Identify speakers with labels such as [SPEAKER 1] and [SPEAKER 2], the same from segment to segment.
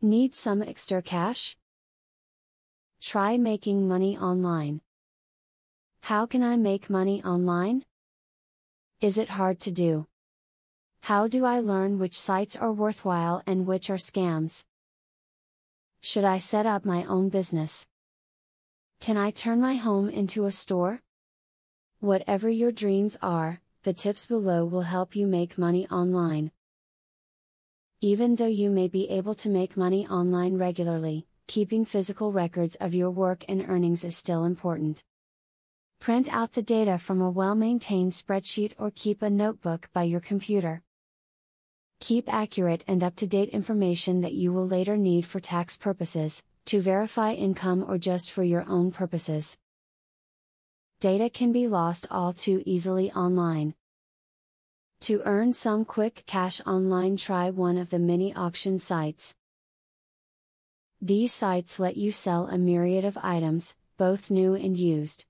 [SPEAKER 1] Need some extra cash? Try making money online. How can I make money online? Is it hard to do? How do I learn which sites are worthwhile and which are scams? Should I set up my own business? Can I turn my home into a store? Whatever your dreams are, the tips below will help you make money online. Even though you may be able to make money online regularly, keeping physical records of your work and earnings is still important. Print out the data from a well-maintained spreadsheet or keep a notebook by your computer. Keep accurate and up-to-date information that you will later need for tax purposes, to verify income or just for your own purposes. Data can be lost all too easily online. To earn some quick cash online, try one of the mini auction sites. These sites let you sell a myriad of items, both new and used.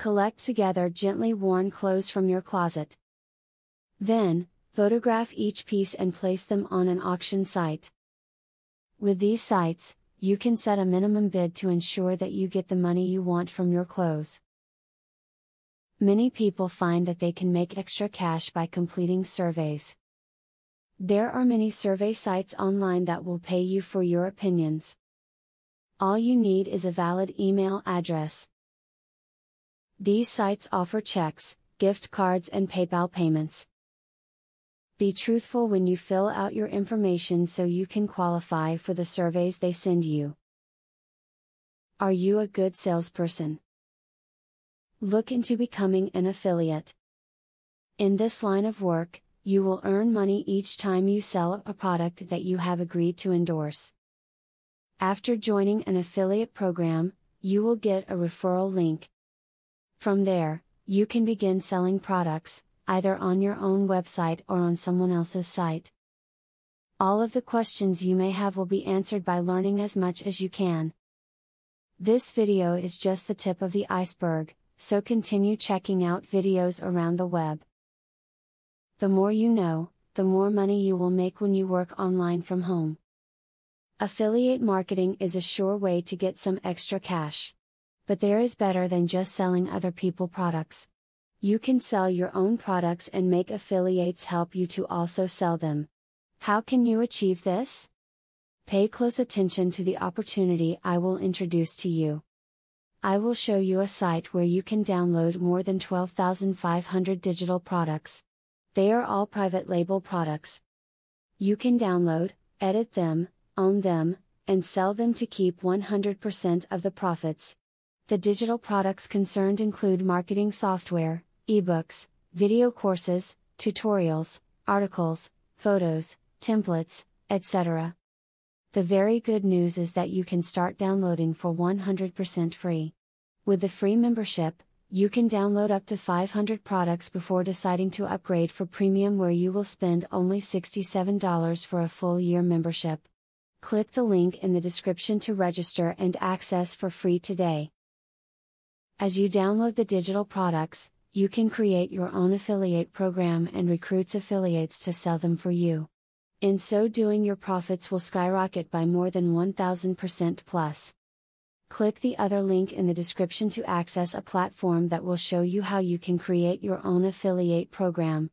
[SPEAKER 1] Collect together gently worn clothes from your closet. Then, photograph each piece and place them on an auction site. With these sites, you can set a minimum bid to ensure that you get the money you want from your clothes. Many people find that they can make extra cash by completing surveys. There are many survey sites online that will pay you for your opinions. All you need is a valid email address. These sites offer checks, gift cards, and PayPal payments. Be truthful when you fill out your information so you can qualify for the surveys they send you. Are you a good salesperson? Look into becoming an affiliate. In this line of work, you will earn money each time you sell a product that you have agreed to endorse. After joining an affiliate program, you will get a referral link. From there, you can begin selling products, either on your own website or on someone else's site. All of the questions you may have will be answered by learning as much as you can. This video is just the tip of the iceberg, so continue checking out videos around the web. The more you know, the more money you will make when you work online from home. Affiliate marketing is a sure way to get some extra cash. But there is better than just selling other people's products. You can sell your own products and make affiliates help you to also sell them. How can you achieve this? Pay close attention to the opportunity I will introduce to you. I will show you a site where you can download more than 12,500 digital products. They are all private label products. You can download, edit them, own them, and sell them to keep 100% of the profits. The digital products concerned include marketing software, ebooks, video courses, tutorials, articles, photos, templates, etc. The very good news is that you can start downloading for 100% free. With the free membership, you can download up to 500 products before deciding to upgrade for premium, where you will spend only $67 for a full year membership. Click the link in the description to register and access for free today. As you download the digital products, you can create your own affiliate program and recruit affiliates to sell them for you. In so doing, your profits will skyrocket by more than 1000% plus. Click the other link in the description to access a platform that will show you how you can create your own affiliate program.